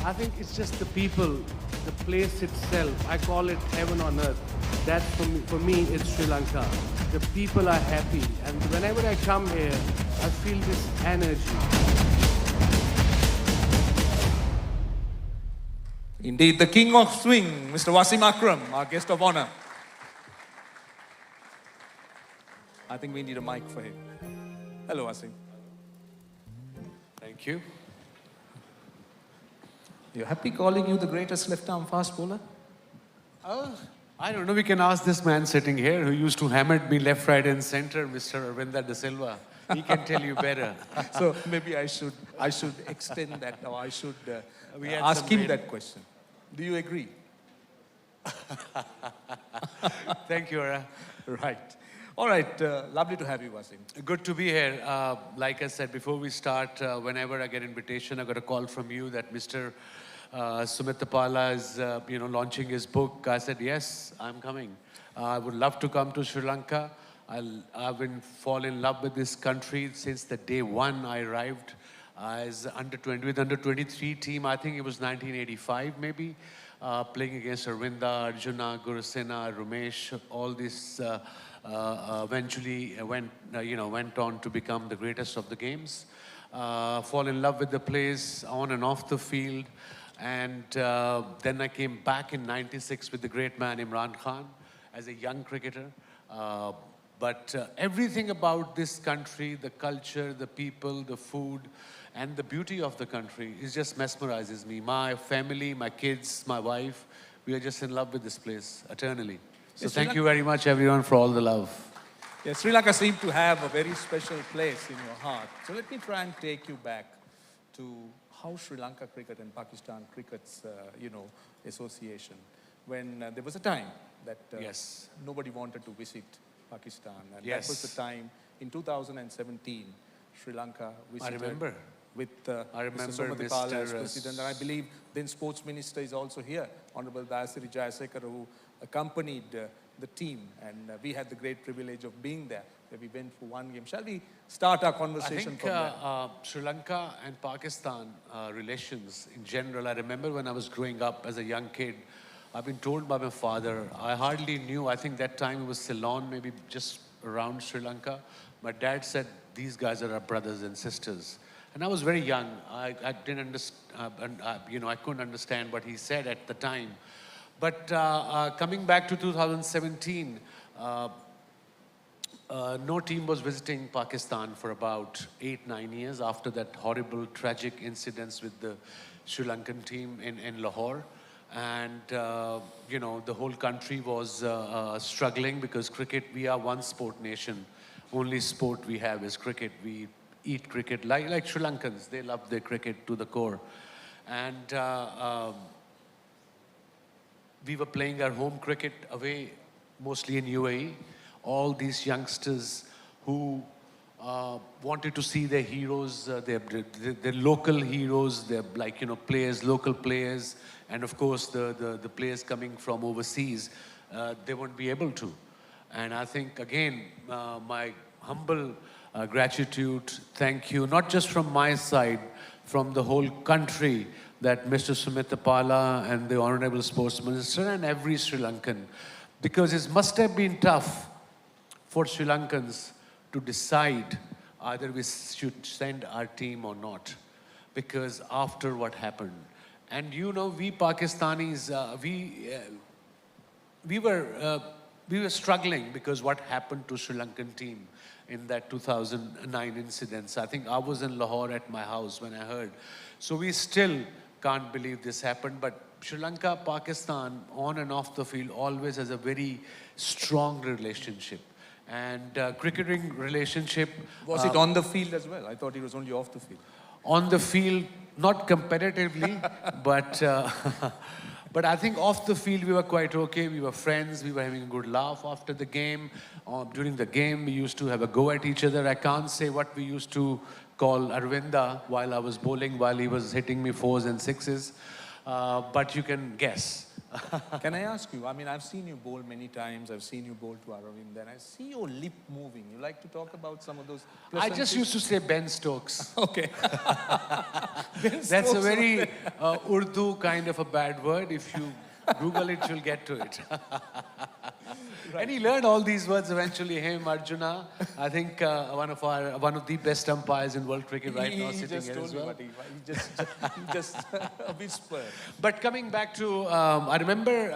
I think it's just the people, the place itself. I call it heaven on earth. That for me, it's Sri Lanka. The people are happy, and whenever I come here, I feel this energy. Indeed, the king of swing, Mr. Wasim Akram, our guest of honor. I think we need a mic for him. Hello, Wasim. Thank you. You're happy calling you the greatest left-arm fast bowler? I don't know, we can ask this man sitting here who used to hammer me left, right and center, Mr. Arvinda De Silva. He can tell you better. So maybe I should extend that, or I should We had ask some him that question. Do you agree? Thank you, Ara. Right. All right. Lovely to have you, Wasim. Good to be here. Like I said, before we start, whenever I get invitation, I got a call from you that Mr. Sumit Tapala is, launching his book. I said, yes, I'm coming. I would love to come to Sri Lanka. I've been fall in love with this country since the day one I arrived. As with under 23 team, I think it was 1985 maybe, playing against Arvinda, Arjuna, Gurusena, Ramesh, all these eventually went on to become the greatest of the games. Fall in love with the place on and off the field. And then I came back in 96 with the great man Imran Khan as a young cricketer. But everything about this country, the culture, the people, the food, and the beauty of the country, it just mesmerizes me. My family, my kids, my wife, we are just in love with this place eternally. So Yes, thank you very much, everyone, for all the love. Yes, Sri Lanka seems to have a very special place in your heart. So let me try and take you back to how Sri Lanka cricket and Pakistan cricket's, association. When there was a time that Yes. nobody wanted to visit Pakistan. And Yes. that was the time in 2017, Sri Lanka visited. remember. With I remember Mr. Somadipala as Mr. president. And I believe then sports minister is also here, Honorable Dayasiri Jayasekara, who accompanied the team. And we had the great privilege of being there. We went for one game. Shall we start our I conversation think from there? Sri Lanka and Pakistan relations in general, I remember when I was growing up as a young kid, I've been told by my father, I hardly knew, I think that time it was Ceylon, maybe just around Sri Lanka. My dad said, these guys are our brothers and sisters. And I was very young. I didn't understand, I couldn't understand what he said at the time. But coming back to 2017, no team was visiting Pakistan for about 8-9 years after that horrible, tragic incidents with the Sri Lankan team in Lahore. And, the whole country was struggling because cricket, we are one sport nation. Only sport we have is cricket. We eat cricket like Sri Lankans. They love their cricket to the core. And we were playing our home cricket away, mostly in UAE. All these youngsters who wanted to see their heroes, their local heroes, their players, local players, and of course the players coming from overseas, they won't be able to. And I think again, my humble gratitude, thank you, not just from my side, from the whole country, that Mr. Sumit Tapala and the Honorable Sports Minister and every Sri Lankan, because it must have been tough for Sri Lankans to decide either we should send our team or not, because after what happened. And we Pakistanis, we were struggling because what happened to Sri Lankan team in that 2009 incidents. I think I was in Lahore at my house when I heard. So we still can't believe this happened, but Sri Lanka, Pakistan, on and off the field, always has a very strong relationship. And cricketing relationship... Was it on the field as well? I thought it was only off the field. On the field, not competitively, but I think off the field we were quite okay. We were friends. We were having a good laugh after the game. During the game, we used to have a go at each other. I can't say what we used to call Arvinda while I was bowling, while he was hitting me 4s and 6s. But you can guess. Can I ask you, I mean, I've seen you bowl many times, I've seen you bowl to Aravind, and I see your lip moving. You like to talk about some of those I just pleasantries? used to say Ben Stokes. Okay. That's a very Urdu kind of a bad word. If you Google it, you'll get to it. And he learned all these words eventually. Him, Arjuna, I think one of the best umpires in world cricket right now, He sitting just here told as me well. what he just a whisper. But coming back to, I remember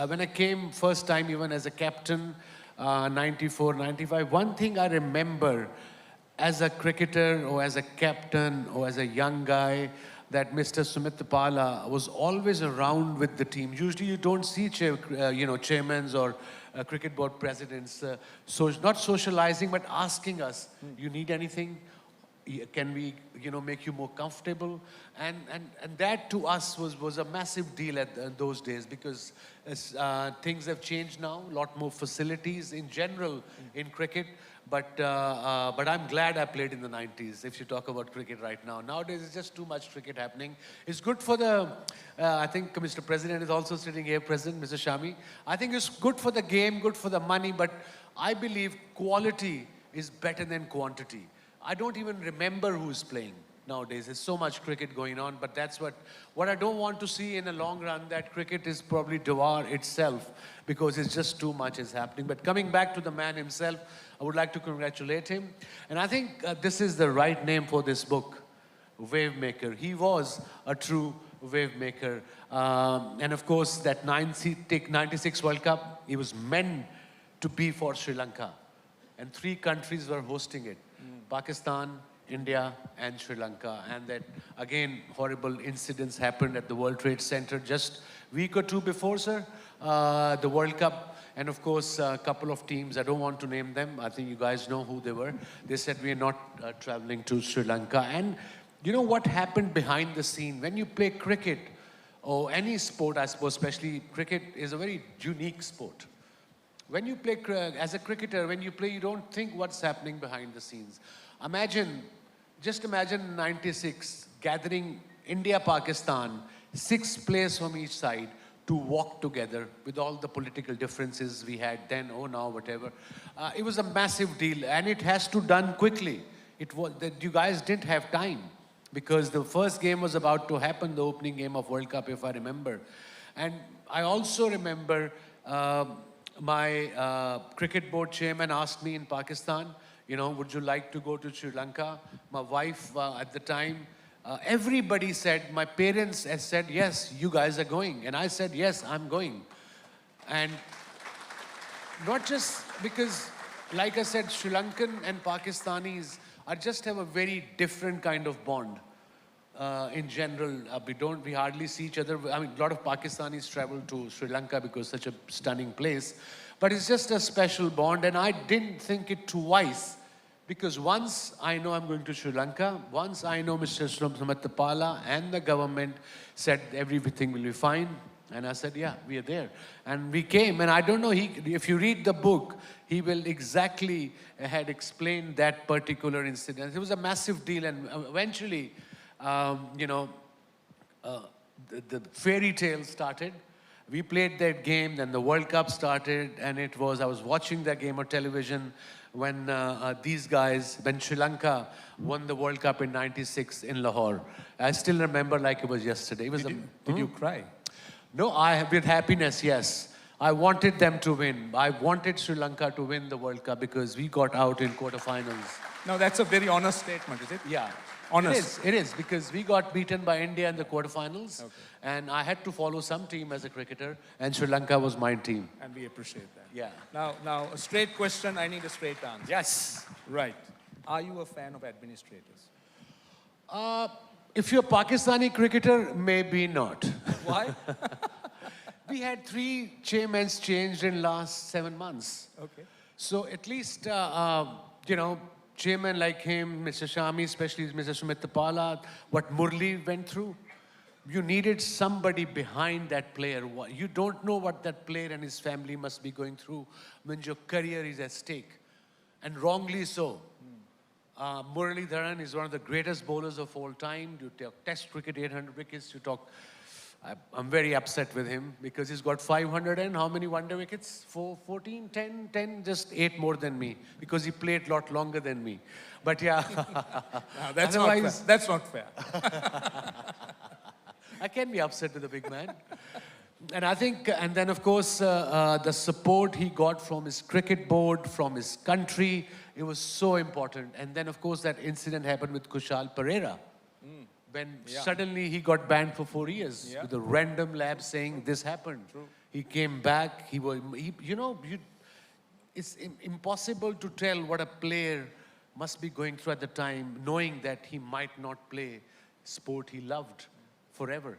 when I came first time, even as a captain, 94, 95. One thing I remember as a cricketer or as a captain or as a young guy, that Mr. Sumit Pala was always around with the team. Usually you don't see chairmans or cricket board presidents not socializing but asking us, you need anything? Can we make you more comfortable? And that to us was a massive deal at those days, because things have changed now, a lot more facilities in general in cricket. But I'm glad I played in the 90s, if you talk about cricket right now. Nowadays, it's just too much cricket happening. It's good for the, I think Mr. President is also sitting here, President, Mr. Shami. I think it's good for the game, good for the money, but I believe quality is better than quantity. I don't even remember who's playing nowadays. There's so much cricket going on, but that's what I don't want to see in the long run, that cricket is probably devour itself, because it's just too much is happening. But coming back to the man himself, I would like to congratulate him. And I think this is the right name for this book, Wave Maker. He was a true wave maker. And of course, that 96 World Cup, he was meant to be for Sri Lanka. And 3 countries were hosting it. Pakistan, India, and Sri Lanka. And that, again, horrible incidents happened at the World Trade Center just a week or 2 before, sir, the World Cup. And of course, a couple of teams, I don't want to name them. I think you guys know who they were. They said, we are not traveling to Sri Lanka. And you know what happened behind the scene? When you play cricket, or any sport, I suppose, especially cricket, is a very unique sport. When you play, as a cricketer, when you play, you don't think what's happening behind the scenes. Just imagine 96, gathering India, Pakistan, 6 players from each side to walk together with all the political differences we had then or now, whatever. It was a massive deal, and it has to done quickly. It was that you guys didn't have time, because the first game was about to happen, the opening game of World Cup, if I remember. And I also remember my cricket board chairman asked me in Pakistan, would you like to go to Sri Lanka? My wife at the time, everybody said, my parents had said, yes, you guys are going. And I said, yes, I'm going. And not just because, like I said, Sri Lankan and Pakistanis just have a very different kind of bond. In general, we hardly see each other. I mean, a lot of Pakistanis travel to Sri Lanka because it's such a stunning place. But it's just a special bond, and I didn't think it twice. Because once I know I'm going to Sri Lanka, once I know Mr. Sumit Pala and the government said everything will be fine, and I said, yeah, we are there. And we came, and I don't know, if you read the book, he will exactly had explained that particular incident. It was a massive deal, and eventually, the fairy tale started. We played that game, then the World Cup started, and I was watching that game on television when when Sri Lanka won the World Cup in 96 in Lahore. I still remember like it was yesterday. It was Did you cry? No, with happiness, yes. I wanted them to win. I wanted Sri Lanka to win the World Cup because we got out in quarterfinals. No, that's a very honest statement, is it? Yeah. Honest. It is, because we got beaten by India in the quarterfinals. Okay. And I had to follow some team as a cricketer, and Sri Lanka was my team. And we appreciate that. Yeah. Now, a straight question, I need a straight answer. Yes. Right. Are you a fan of administrators? If you're a Pakistani cricketer, maybe not. Why? We had 3 chairmen changed in last 7 months. Okay. So at least, chairman like him, Mr. Shami, especially Mr. Sumit Pala, what Murli went through, you needed somebody behind that player. You don't know what that player and his family must be going through when your career is at stake. And wrongly so. Murali Dharan is one of the greatest bowlers of all time. You talk Test cricket, 800 wickets. You talk I'm very upset with him because he's got 500 and how many one-day wickets? 14, 10, just 8 more than me because he played a lot longer than me. But yeah, No, that's not fair. That's not fair. I can be upset with the big man. And I think, and then of course, the support he got from his cricket board, from his country, it was so important. And then of course that incident happened with Kushal Pereira. When suddenly he got banned for 4 years with a random lab saying this happened. True. He came back, it's impossible to tell what a player must be going through at the time, knowing that he might not play sport he loved forever.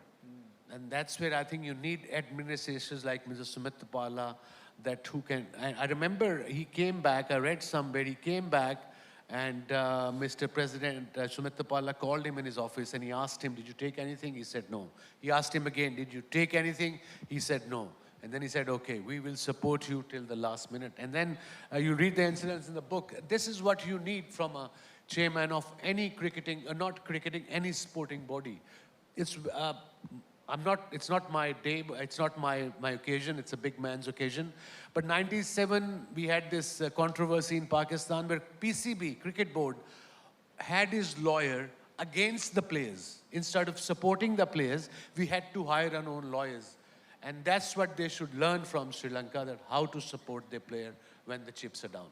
And that's where I think you need administrators like Mr. Sumit Tapala, that who can, I remember he came back, I read somewhere, he came back and Mr. President Sumit Tapala called him in his office and he asked him, did you take anything? He said no. He asked him again, did you take anything? He said no. And then he said, okay, we will support you till the last minute. And then you read the incidents in the book. This is what you need from a chairman of any cricketing, not cricketing, any sporting body. It's not my day, it's not my occasion, it's a big man's occasion. But 97, we had this controversy in Pakistan where PCB, Cricket Board, had his lawyer against the players. Instead of supporting the players, we had to hire our own lawyers. And that's what they should learn from Sri Lanka, that how to support their player when the chips are down.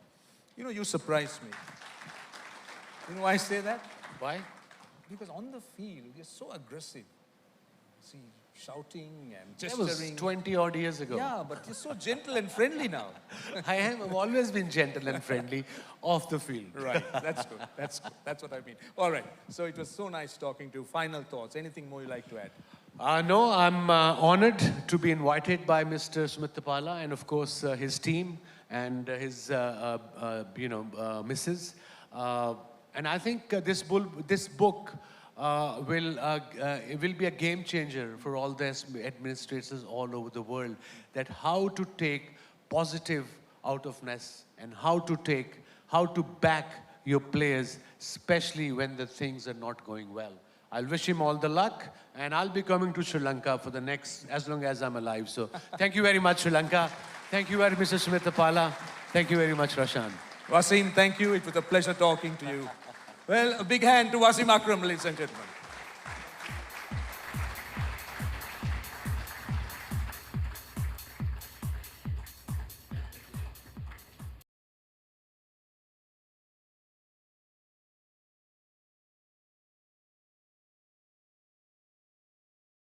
You know, you surprised me. You know why I say that? Why? Because on the field, you're so aggressive. See, shouting and That was gesturing. 20 odd years ago. Yeah, but you're so gentle and friendly now. I've always been gentle and friendly off the field. Right, that's good. That's good. That's what I mean. All right, so it was so nice talking to you. Final thoughts, anything more you like to add? No, I'm honored to be invited by Mr. Sumit Tapala and of course his team and his, missus. And I think this book will be a game changer for all the administrators all over the world, that how to take positive out of ness and how to back your players, especially when the things are not going well. I'll wish him all the luck, and I'll be coming to Sri Lanka for the next, as long as I'm alive. So thank you very much, Sri Lanka. Thank you very much, Mr. Sumit Tapala. Thank you very much, Roshan. Wasim, thank you. It was a pleasure talking to you. Well, a big hand to Wasim Akram, ladies and gentlemen.